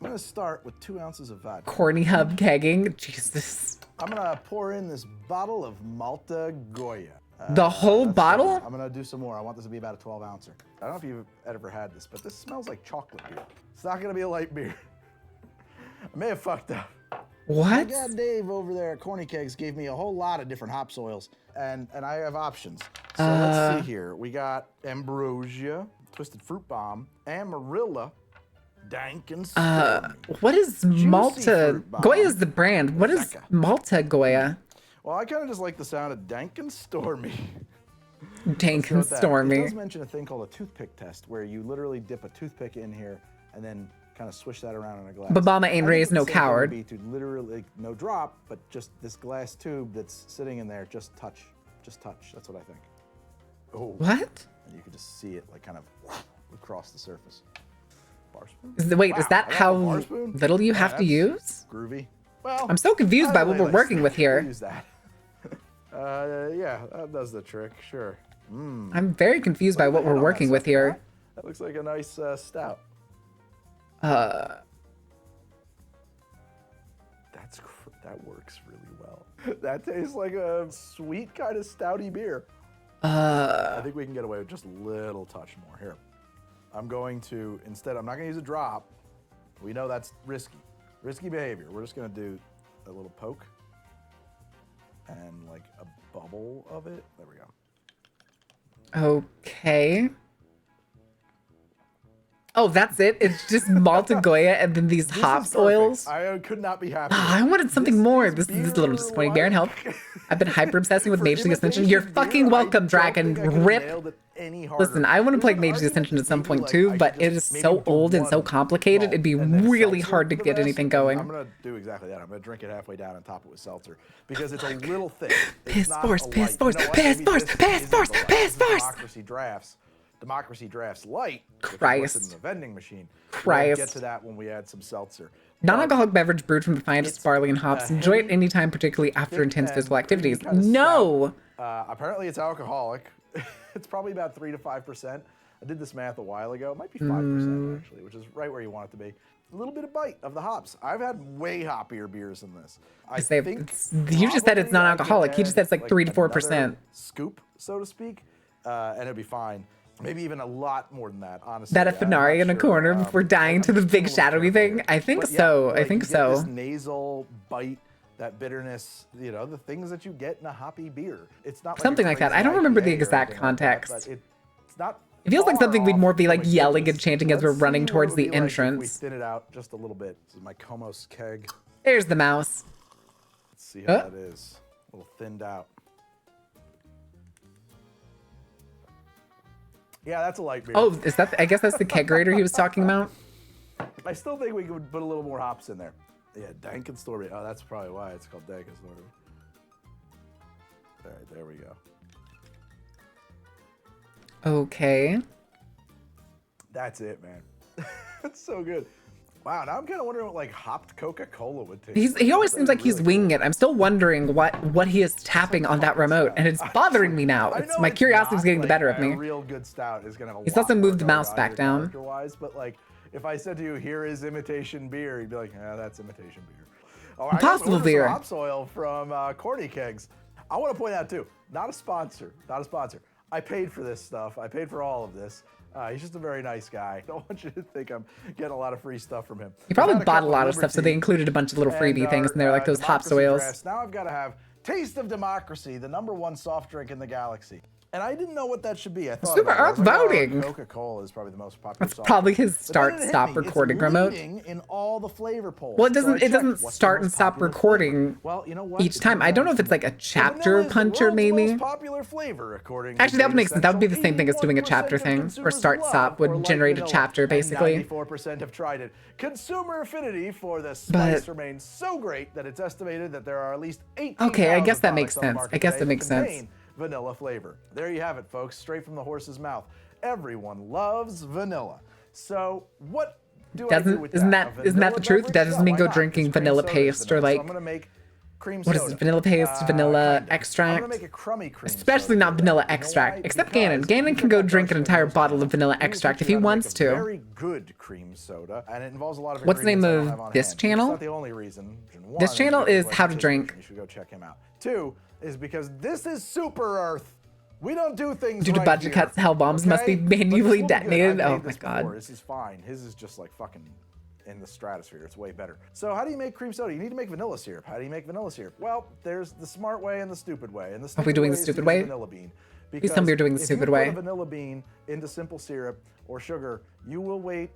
S4: gonna start with 2 ounces of vodka.
S3: Corny hub kegging. Jesus.
S4: I'm gonna pour in this bottle of Malta Goya.
S3: The whole
S4: That's
S3: bottle?
S4: fine. I'm gonna do some more. I want this to be about a 12 ouncer. I don't know if you've ever had this, but this smells like chocolate beer. It's not gonna be a light beer. I may have fucked up. My
S3: What?
S4: dad Dave over there at Corny Kegs gave me a whole lot of different hop soils, and I have options. So let's see here. We got Ambrosia, Twisted Fruit Bomb, Amarilla, Dank and Stormy.
S3: What is Malta?
S4: fruit bomb.
S3: Goya is the brand. What is
S4: Becca.
S3: Malta Goya?
S4: Well, I kind of just like the sound of Dank and Stormy.
S3: Dank
S4: Go
S3: and
S4: with that. It
S3: Stormy.
S4: does mention a thing called a toothpick test, where you literally dip a toothpick in here and then kind of swish that around in a glass.
S3: Babama ain't
S4: I think
S3: raised
S4: the
S3: no
S4: same thing would
S3: coward.
S4: be to literally no drop, but just this glass tube that's sitting in there, just touch. That's what I think. Oh,
S3: What?
S4: and you can just see it like kind of across the surface. Bar spoon?
S3: Wait, is
S4: Wow,
S3: that
S4: I got a
S3: how
S4: bar spoon?
S3: little you
S4: Yeah,
S3: have to
S4: that's
S3: use?
S4: Groovy. Well,
S3: I'm so confused
S4: I
S3: by
S4: don't
S3: what
S4: really
S3: we're
S4: like
S3: working with
S4: We'll
S3: here.
S4: use that. Yeah, that does the trick. Sure.
S3: I'm very confused by what
S4: Look at
S3: we're
S4: that
S3: working with
S4: sucker,
S3: here.
S4: huh? That looks like a nice stout. That works really well. That tastes like a sweet kind of stouty beer. I think we can get away with just a little touch more here. I'm going to, instead, I'm not going to use a drop. We know that's risky behavior. We're just going to do a little poke and like a bubble of it. There we go.
S3: Okay. Oh, that's it? It's just Malta Goya and then these
S4: This is
S3: hops
S4: perfect.
S3: oils?
S4: I could not be happier.
S3: I wanted something more. This is a little
S4: beer
S3: disappointing. Baron, help.
S4: like-
S3: I've been hyper obsessing with
S4: For
S3: Mage League Ascension.
S4: imitation
S3: You're
S4: beer,
S3: fucking
S4: I
S3: welcome,
S4: don't
S3: Dragon.
S4: think I could've
S3: Rip.
S4: nailed it any harder.
S3: Listen, I want to
S4: There's
S3: play
S4: an
S3: Mage League
S4: argument
S3: Ascension at some
S4: maybe,
S3: point
S4: like,
S3: too,
S4: I
S3: but
S4: should
S3: it
S4: just
S3: is
S4: maybe
S3: so
S4: do
S3: old and so
S4: one
S3: complicated. It'd be
S4: malt and then
S3: really
S4: seltzer
S3: hard to
S4: for the
S3: get
S4: rest.
S3: anything going.
S4: I'm gonna do exactly that. I'm gonna drink it halfway down and top it with seltzer because it's a little thick. It's
S3: Piss
S4: not
S3: force,
S4: a
S3: piss
S4: light.
S3: force,
S4: You know what?
S3: piss
S4: Maybe
S3: force,
S4: this
S3: piss
S4: isn't
S3: force,
S4: the light.
S3: piss
S4: This is
S3: force.
S4: Democracy Drafts Light. which is
S3: Christ.
S4: what's in the vending machine. We'll
S3: Christ.
S4: get to that when we add some seltzer.
S3: Non-alcoholic beverage brewed from the finest
S4: It's
S3: barley and hops.
S4: a
S3: Enjoy it
S4: heavy,
S3: anytime, particularly after
S4: thick
S3: intense
S4: and
S3: physical activities.
S4: creamy kinda
S3: No!
S4: stout. Apparently it's alcoholic. It's probably about 3 to 5%. I did this math a while ago. It might be 5% actually, which is right where you want it to be. A little bit of bite of the hops. I've had way hoppier beers than this. I
S3: Say,
S4: think
S3: you just said it's
S4: probably I
S3: non-alcoholic.
S4: could
S3: He just said it's like
S4: add,
S3: 3 to 4%.
S4: another scoop, so to speak, and it'd be fine. Maybe even a lot more than that, honestly.
S3: That a
S4: I'm not
S3: Fenari in a
S4: sure.
S3: corner before dying
S4: I'm
S3: to the
S4: just
S3: big
S4: being a little
S3: shadowy
S4: careful
S3: thing?
S4: here.
S3: I think
S4: But yeah,
S3: so. I
S4: like,
S3: think
S4: you get
S3: so.
S4: This nasal bite, that bitterness, you know, the things that you get in a hoppy beer. It's not like
S3: Something
S4: a
S3: like that.
S4: crazy
S3: I don't remember the
S4: IPA or
S3: exact
S4: anything like that,
S3: context.
S4: but it's not.
S3: It feels like
S4: far
S3: something we'd
S4: off
S3: more be like
S4: from a
S3: yelling
S4: goodness.
S3: and chanting as we're
S4: Let's
S3: running
S4: see what
S3: towards
S4: it
S3: the
S4: would be like if we
S3: entrance.
S4: thin it out just a little bit. This is my Komos keg.
S3: There's the mouse.
S4: Let's see how that is. A little thinned out. Yeah, that's a light beer.
S3: Oh, is that? I guess that's the kegerator he was talking about.
S4: I still think we could put a little more hops in there. Yeah, Dank and Stormy. Oh, that's probably why it's called Dank and Stormy. All right, there we go.
S3: Okay.
S4: That's it, man. That's so good. Wow, now I'm kind of wondering what like hopped Coca-Cola would taste.
S3: He always
S4: That
S3: seems
S4: is
S3: like he's
S4: really
S3: winging
S4: cool.
S3: it. I'm still wondering what he is tapping on that remote, and it's bothering me now.
S4: I
S3: It's
S4: know
S3: my
S4: it's
S3: curiosity's
S4: not,
S3: getting the
S4: like,
S3: better of
S4: A
S3: me.
S4: real good stout is gonna have a
S3: He's
S4: lot
S3: also
S4: more
S3: moved the
S4: going
S3: mouse
S4: on
S3: back
S4: here
S3: down.
S4: character-wise, but like if I said to you, here is imitation beer, you'd be like, yeah, that's imitation beer. Oh, I just
S3: Impossible
S4: ordered
S3: beer.
S4: Some hops oil from Corny Kegs. I want to point out too, not a sponsor, not a sponsor. I paid for this stuff. I paid for all of this. He's just a very nice guy. I don't want you to think I'm getting a lot of free stuff from him.
S3: He probably
S4: I've had
S3: bought a
S4: couple
S3: lot of stuff, so they
S4: Liberty
S3: included a bunch of little freebie
S4: and
S3: things,
S4: our,
S3: and they're like those hops
S4: Democracy
S3: oils.
S4: Drafts. Now I've got to have Taste of Democracy, the #1 soft drink in the galaxy. And I didn't know what that should be. I thought
S3: Super
S4: about it. I was
S3: Earth
S4: like, oh,
S3: voting.
S4: Coca-Cola is probably the most popular
S3: That's
S4: soft
S3: probably
S4: drink.
S3: his
S4: But
S3: start,
S4: then it hit
S3: stop
S4: me.
S3: recording
S4: It's
S3: remote.
S4: leading in all the flavor polls.
S3: Well, it
S4: So I
S3: doesn't
S4: checked, what's the
S3: start and
S4: most
S3: stop
S4: popular
S3: recording
S4: flavor? Well, you know what?
S3: each
S4: It
S3: time.
S4: turns
S3: I don't
S4: out
S3: know if it's like a
S4: vanilla
S3: chapter
S4: is the
S3: puncher,
S4: world's
S3: maybe.
S4: most popular flavor, according
S3: Actually,
S4: to
S3: that would make
S4: Data
S3: sense. That would be the
S4: Central.
S3: same thing as doing a
S4: 81%
S3: chapter
S4: of
S3: thing, or
S4: consumers
S3: start
S4: love
S3: stop
S4: or
S3: would
S4: like
S3: generate a
S4: vanilla,
S3: chapter,
S4: and
S3: basically.
S4: 94% have tried it. Consumer affinity for the spice
S3: But-
S4: remains so great that it's estimated that there are at least 18,000
S3: Okay, I guess that
S4: products
S3: makes
S4: on the
S3: sense.
S4: market
S3: I guess
S4: today
S3: that makes sense.
S4: contain vanilla flavor. There you have it, folks, straight from the horse's mouth. Everyone loves vanilla. So what do I do with
S3: Isn't
S4: that?
S3: that isn't that the truth? That doesn't mean
S4: why
S3: go
S4: not?
S3: drinking
S4: Because cream
S3: vanilla
S4: soda is
S3: paste or
S4: vanilla, so
S3: like
S4: I'm gonna make cream
S3: what is
S4: soda.
S3: it? Vanilla paste, vanilla
S4: Kinda.
S3: extract.
S4: I'm gonna make a crummy cream
S3: Especially
S4: soda
S3: not
S4: today.
S3: vanilla
S4: You know
S3: extract.
S4: why?
S3: Except
S4: Because
S3: Ganon. Ganon
S4: you
S3: can go
S4: can
S3: drink an
S4: trust
S3: entire
S4: me.
S3: bottle of vanilla
S4: I'm gonna
S3: extract
S4: teach
S3: if
S4: you
S3: he
S4: how to make
S3: wants
S4: a
S3: to.
S4: Very good cream soda, and it involves a lot of
S3: What's the name
S4: ingredients I
S3: of
S4: don't have on
S3: this
S4: hand.
S3: channel?
S4: It's not the only reason. One,
S3: This channel
S4: because
S3: is
S4: what
S3: How
S4: he
S3: to
S4: teaches,
S3: Drink.
S4: and you should go check him out. Two is because this is Super Earth. We don't do things
S3: Due to
S4: right
S3: budget
S4: here,
S3: cuts, hell bombs must be
S4: okay? But this
S3: manually
S4: will be good.
S3: detonated.
S4: I've
S3: Oh
S4: made
S3: my
S4: this
S3: god.
S4: before. This is fine. His is just like fucking in the stratosphere. It's way better. So how do you make cream soda? You need to make vanilla syrup. How do you make vanilla syrup? Well, there's the smart way and the stupid way. And the stupid
S3: doing the
S4: way is to
S3: stupid
S4: use
S3: way?
S4: Vanilla bean.
S3: Please tell me you're doing the
S4: Because
S3: stupid
S4: if you
S3: way.
S4: put a vanilla bean into simple syrup or sugar, you will wait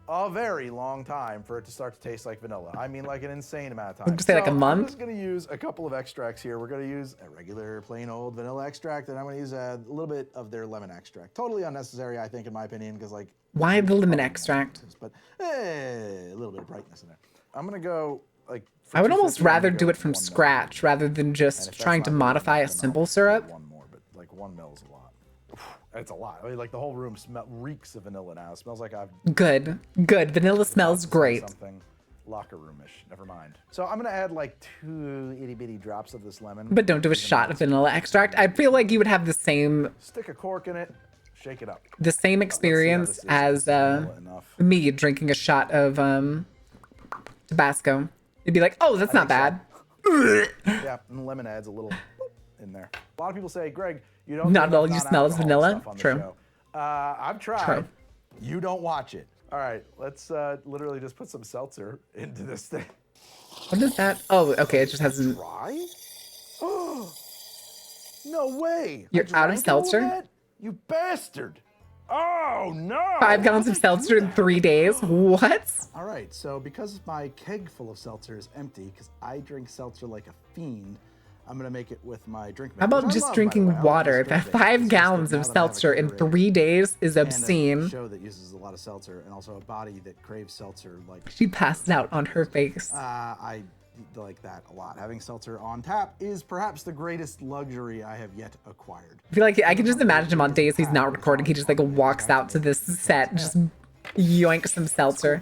S4: a very long time for it to start to taste like vanilla. I mean, like an insane amount of time.
S3: Would you say like a
S4: So
S3: month?
S4: I'm just gonna use a couple of extracts here. We're gonna use a regular plain old vanilla extract, and I'm gonna use a little bit of their lemon extract. Totally unnecessary, I think, in my opinion, because like.
S3: Why the lemon extract?
S4: But a little bit of brightness in there. I'm gonna go like. for
S3: I would almost
S4: 250, I'm
S3: rather
S4: gonna
S3: do
S4: go
S3: it from
S4: with 1 ml.
S3: scratch rather than
S4: And
S3: just
S4: if that's
S3: trying to
S4: not good
S3: modify a
S4: enough, then
S3: simple
S4: I'll
S3: syrup.
S4: do one more, but like 1 ml is a lot. It's a lot. I mean, like the whole room reeks of vanilla now. It smells like I've
S3: Good. Good. Vanilla smells
S4: to say
S3: great.
S4: something locker roomish. Never mind. So I'm gonna add like 2 itty bitty drops of this lemon.
S3: But don't do a shot of vanilla extract. I feel like you would have the same
S4: Stick a cork in it. Shake it up.
S3: experience
S4: this is.
S3: as
S4: It's vanilla enough.
S3: me drinking a shot of Tabasco. You'd be like, oh, that's not bad.
S4: Yeah, and the lemon adds a little in there. A lot of people say, Greg, you don't.
S3: Not
S4: do
S3: all
S4: enough
S3: you smell is
S4: non-alcohol
S3: vanilla.
S4: stuff on the
S3: True.
S4: show. I've tried.
S3: True.
S4: You don't watch it. All right, let's literally just put some seltzer into this thing.
S3: What is that? Oh, okay. It just hasn't.
S4: Dry? No way.
S3: You're
S4: I
S3: out of
S4: drank all
S3: seltzer?
S4: that? You bastard. Oh, no.
S3: 5 gallons of seltzer in 3 days. What?
S4: All right, so because my keg full of seltzer is empty, because I drink seltzer like a fiend, I'm gonna make it with my drink mix.
S3: How about
S4: which I
S3: just
S4: love, by the
S3: drinking
S4: way. I like
S3: water?
S4: this drink mix.
S3: 5
S4: It's
S3: gallons
S4: just
S3: of
S4: that now that I have a
S3: seltzer in
S4: Gatorade
S3: 3 days is
S4: and a
S3: obscene.
S4: show that uses a lot of seltzer, and also a body that craves seltzer like
S3: She passed out on her face.
S4: I like that a lot. Having seltzer on tap is perhaps the greatest luxury I have yet acquired.
S3: I feel like I can just imagine him on days he's not recording. He just like walks out to this set, and just yoinks some seltzer.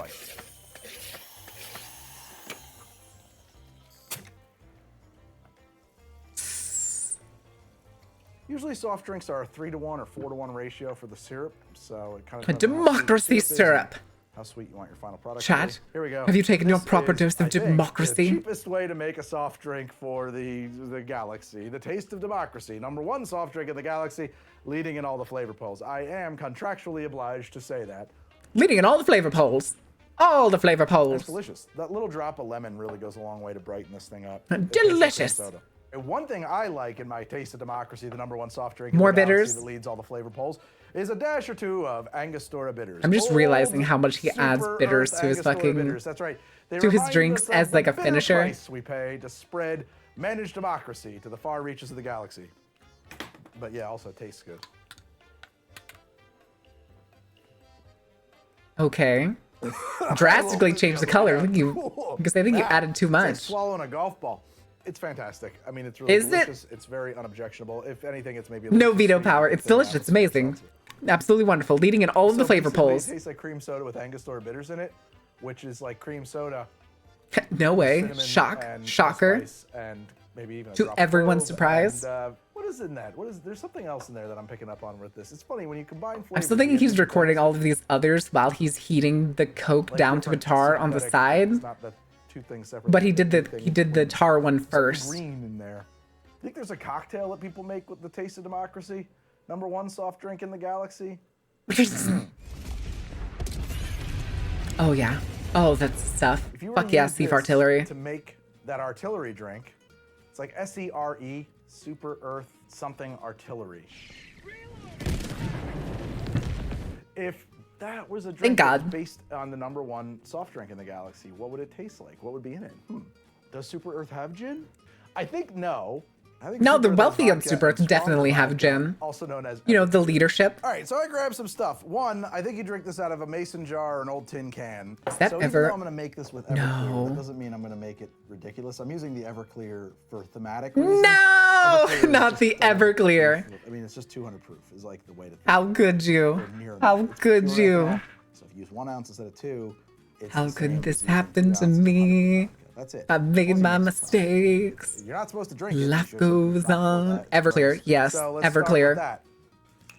S4: Usually soft drinks are a 3-to-1 or 4-to-1 ratio for the syrup, so it kind of
S3: A democracy syrup.
S4: How sweet you want your final product.
S3: Chad,
S4: to be. Here we go.
S3: have you taken your
S4: This
S3: proper
S4: is,
S3: dose of
S4: I think,
S3: democracy?
S4: The cheapest way to make a soft drink for the galaxy. The taste of democracy. #1 soft drink in the galaxy, leading in all the flavor polls. I am contractually obliged to say that.
S3: Leading in all the flavor polls. All the flavor
S4: It's
S3: polls.
S4: delicious. That little drop of lemon really goes a long way to brighten this thing up.
S3: Delicious.
S4: Soda. And one thing I like in my Taste of Democracy, the #1 soft drink in
S3: More
S4: the galaxy
S3: bitters?
S4: that leads all the flavor polls, is a dash or two of Angostura bitters.
S3: I'm just
S4: Old
S3: realizing how much he adds
S4: Super
S3: bitters
S4: Earth
S3: to his
S4: Angostura
S3: fucking-
S4: bitters. That's right. They
S3: to his
S4: remind
S3: drinks
S4: us of
S3: as,
S4: the
S3: like, a
S4: bitter
S3: finisher.
S4: price we pay to spread managed democracy to the far reaches of the galaxy. But yeah, also tastes good.
S3: Okay. Drastically changed the color. I think you,
S4: Cool.
S3: because I think you
S4: Yeah.
S3: added too
S4: It's like
S3: much.
S4: swallowing a golf ball. It's fantastic. I mean, it's really
S3: Is it?
S4: delicious. It's very unobjectionable. If anything, it's maybe a
S3: No
S4: little
S3: veto
S4: sweet,
S3: power.
S4: but
S3: It's
S4: then
S3: delicious.
S4: now
S3: It's amazing.
S4: seltzer.
S3: Absolutely wonderful. Leading in all of the
S4: So
S3: flavor
S4: basically,
S3: polls.
S4: It tastes like cream soda with Angostura bitters in it, which is like cream soda.
S3: No way.
S4: cinnamon
S3: Shock.
S4: and
S3: Shocker.
S4: allspice and maybe even a
S3: To
S4: drop of
S3: everyone's
S4: clove
S3: surprise.
S4: And, what is in that? There's something else in there that I'm picking up on with this. It's funny when you combine flavors.
S3: I'm still thinking
S4: you get
S3: he's
S4: different
S3: recording
S4: things.
S3: all of these others while he's heating the Coke
S4: Like
S3: down to a
S4: different
S3: tar on the
S4: synthetic
S3: side.
S4: things, not the two things separate.
S3: But he did the tar one first.
S4: Green in there. I think there's a cocktail that people make with the Taste of Democracy. #1 soft drink in the galaxy.
S3: Oh yeah. Oh, that's stuff.
S4: If you were
S3: Fuck
S4: to
S3: yeah,
S4: use
S3: Steve
S4: this
S3: Artillery.
S4: to make that artillery drink, it's like SERE, Super Earth something artillery. If that was a drink that was
S3: God.
S4: based on the #1 soft drink in the galaxy, what would it taste like? What would be in it? Does Super Earth have gin? I think no. I think
S3: No,
S4: Super
S3: the
S4: Earth has
S3: wealthy on
S4: vodka
S3: Super
S4: and
S3: Earth
S4: strong
S3: definitely have
S4: vodka,
S3: gin.
S4: also known as
S3: You know, the leadership.
S4: All right, so I grabbed some stuff. One, I think you drink this out of a mason jar or an old tin can.
S3: Is that
S4: so
S3: ever-
S4: even though I'm going to make this with Everclear,
S3: No.
S4: that doesn't mean I'm going to make it ridiculous. I'm using the Everclear for thematic reasons.
S3: No,
S4: Everclear is
S3: not
S4: just
S3: the
S4: better.
S3: Everclear.
S4: I mean, it's just 200 proof is like the way to think.
S3: How could you?
S4: Near enough.
S3: How
S4: It's
S3: could
S4: pure
S3: you?
S4: ethanol. So if you use 1 ounce instead of 2, it's
S3: How
S4: the
S3: could
S4: same
S3: this
S4: as using
S3: happen
S4: 2
S3: to
S4: ounces of
S3: me?
S4: vodka. That's it.
S3: I made
S4: Wasn't
S3: my
S4: meant to stop.
S3: mistakes.
S4: You're not supposed to drink it.
S3: Life
S4: It's just
S3: goes
S4: not
S3: on.
S4: what that
S3: Everclear,
S4: is.
S3: yes,
S4: So let's start
S3: Everclear.
S4: with that.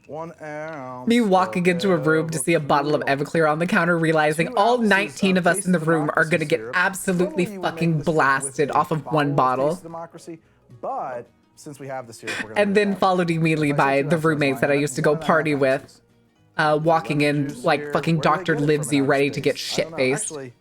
S4: 1 ounce.
S3: Me walking
S4: of
S3: into a room to see a bottle of Everclear on the counter, realizing
S4: 2
S3: all
S4: ounces
S3: 19 of us
S4: Taste
S3: in the
S4: of
S3: room are
S4: Democracy
S3: gonna get
S4: syrup.
S3: absolutely
S4: Normally you would make
S3: fucking
S4: this with
S3: blasted
S4: a
S3: off of one
S4: Taste
S3: bottle.
S4: of Democracy, but since we have this here, we're gonna
S3: And then followed immediately by the roommates that I used to go party with, walking in like fucking Dr. Livesey ready to get shit-faced.
S4: Actually,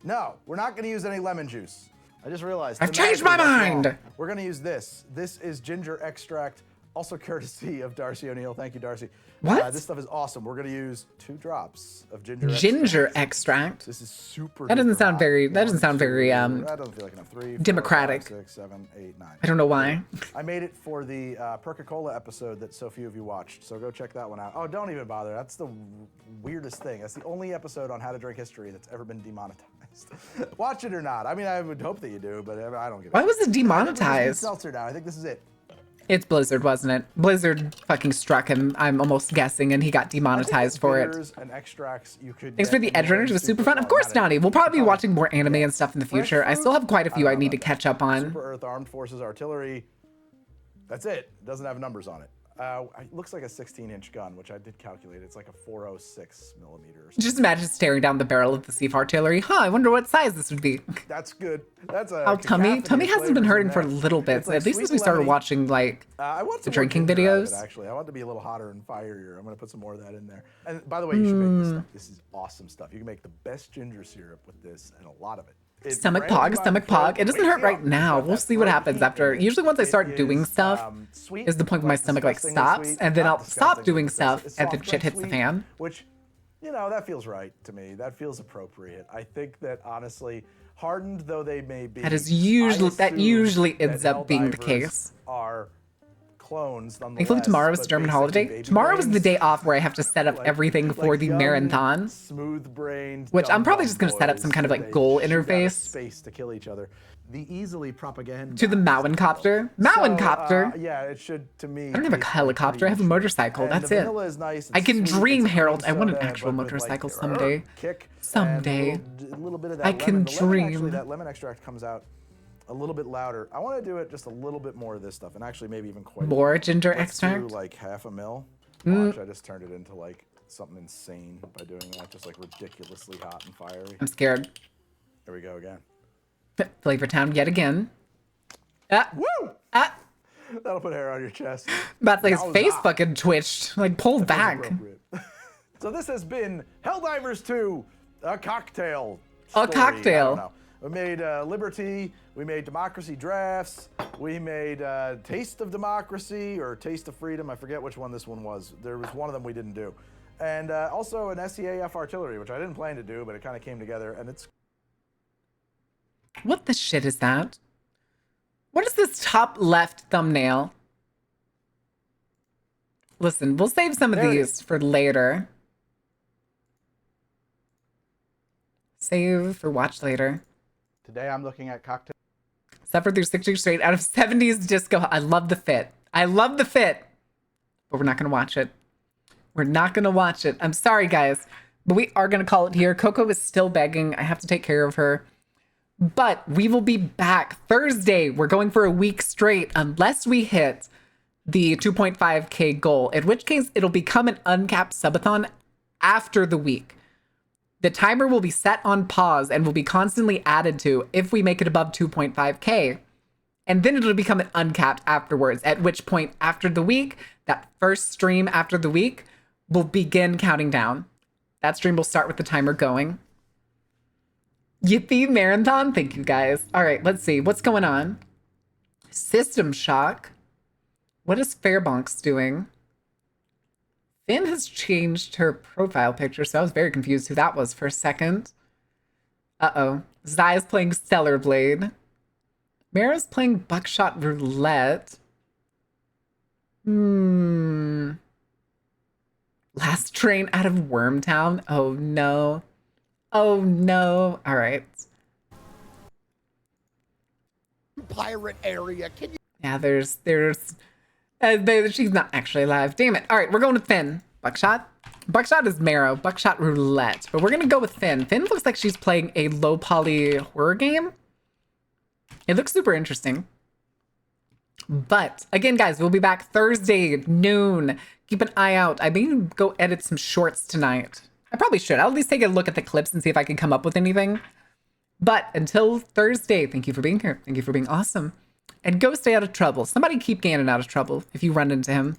S4: no, we're not going to use any lemon juice. I just realized.
S3: I've changed my mind.
S4: We're going to use this. This is ginger extract, also courtesy of Darcy O'Neill. Thank you, Darcy.
S3: What?
S4: This stuff is awesome. We're going to use 2 drops of
S3: ginger extract.
S4: This is super.
S3: That doesn't sound very. That doesn't sound very
S4: That doesn't feel like enough. 3, 4,
S3: democratic.
S4: 5, 6, 7, 8, 9.
S3: I don't know why.
S4: I made it for the Perca-Cola episode that so few of you watched, so go check that one out. Oh, don't even bother. That's the weirdest thing. That's the only episode on how to drink history that's ever been demonetized. Watch it or not. I mean, I would hope that you do, but I don't give a
S3: Why was it demonetized?
S4: Seltzer now. I think this is it.
S3: It's Blizzard, wasn't it? Blizzard fucking struck him, I'm almost guessing, and he got demonetized for it.
S4: And extracts you could
S3: Thanks for the Edge Runners. It was super fun. Of course, Donnie. We'll probably be watching more anime and stuff in the future. I still have quite a few I need to catch up on.
S4: Super Earth Armed Forces Artillery. That's it. It doesn't have numbers on it. It looks like a 16-inch gun, which I did calculate. It's like a 406 millimeter. Or something.
S3: Just imagine staring down the barrel of the Sieve artillery. Huh, I wonder what size this would be.
S4: That's good. That's a
S3: Oh, tummy hasn't been hurting for little bits.
S4: Like
S3: At least since we started watching, like, the drinking videos.
S4: Actually, I want it to be a little hotter and fierier. I'm going to put some more of that in there. And by the way, you should make this stuff. This is awesome stuff. You can make the best ginger syrup with this and a lot of it.
S3: Stomach pog. It doesn't hurt right now. We'll see what happens after. Usually once I start doing stuff is the point where my stomach like stops, and then I'll stop doing stuff and then shit hits the fan.
S4: Which, you know, that feels right to me. That feels appropriate. I think that honestly, hardened though they may be,
S3: that usually ends up being the case.
S4: Are clones,
S3: thankfully tomorrow is a German holiday. Tomorrow is the day off where I have to set up everything for the marathon,
S4: smooth-brained,
S3: which I'm probably just going to set up some kind of like goal interface
S4: space to kill each other. The easily propaganda
S3: to the Mauencopter.
S4: Yeah, it should to me.
S3: I don't have a helicopter. I have a motorcycle. That's it.
S4: Nice,
S3: I can dream, Harold. I want an
S4: soda,
S3: actual
S4: but with,
S3: motorcycle
S4: like,
S3: someday.
S4: Kick
S3: Someday.
S4: A little bit of that
S3: I can dream.
S4: Actually, that lemon extract comes out a little bit louder. I want to do it just a little bit more of this stuff, and actually maybe even quite
S3: more ginger
S4: Let's
S3: extract.
S4: do like half a mil. Watch, I just turned it into like something insane by doing that, just like ridiculously hot and fiery.
S3: I'm scared.
S4: There we go again.
S3: Flavor Town yet again.
S4: Woo!
S3: Ah.
S4: That'll put hair on your chest.
S3: That's like his face fucking twitched, like pulled back.
S4: So this has been Helldivers 2, a cocktail.
S3: A cocktail.
S4: I don't know. We made Liberty, we made Democracy Drafts, we made Taste of Democracy or Taste of Freedom. I forget which one this one was. There was one of them we didn't do. And also an SEAF Artillery, which I didn't plan to do, but it kind of came together. And it's...
S3: What the shit is that? What is this top left thumbnail? Listen, we'll save some of these for later. Save for watch later.
S2: Today I'm looking at cocktail.
S3: Suffered through 6 years straight out of 70s disco. I love the fit. I love the fit. But we're not going to watch it. We're not going to watch it. I'm sorry, guys. But we are going to call it here. Coco is still begging. I have to take care of her. But we will be back Thursday. We're going for a week straight unless we hit the 2.5K goal, in which case it'll become an uncapped subathon after the week. The timer will be set on pause and will be constantly added to if we make it above 2.5K. And then it'll become an uncapped afterwards, at which point after the week, that first stream after the week will begin counting down. That stream will start with the timer going. Yippee Marathon. Thank you, guys. All right, let's see. What's going on? System Shock. What is Fairbanks doing? Finn has changed her profile picture, so I was very confused who that was for a second. Uh-oh. Zai's playing Stellar Blade. Mara's playing Buckshot Roulette. Last train out of Wormtown. Oh, no. Oh, no. All right.
S6: Pirate area. Can you?
S3: Yeah, she's not actually alive. Damn it. All right, we're going with Finn. Buckshot? Buckshot is Marrow. Buckshot Roulette. But we're going to go with Finn. Finn looks like she's playing a low poly horror game. It looks super interesting. But again, guys, we'll be back Thursday at noon. Keep an eye out. I may go edit some shorts tonight. I probably should. I'll at least take a look at the clips and see if I can come up with anything. But until Thursday, thank you for being here. Thank you for being awesome. And go stay out of trouble. Somebody keep Ganon out of trouble if you run into him.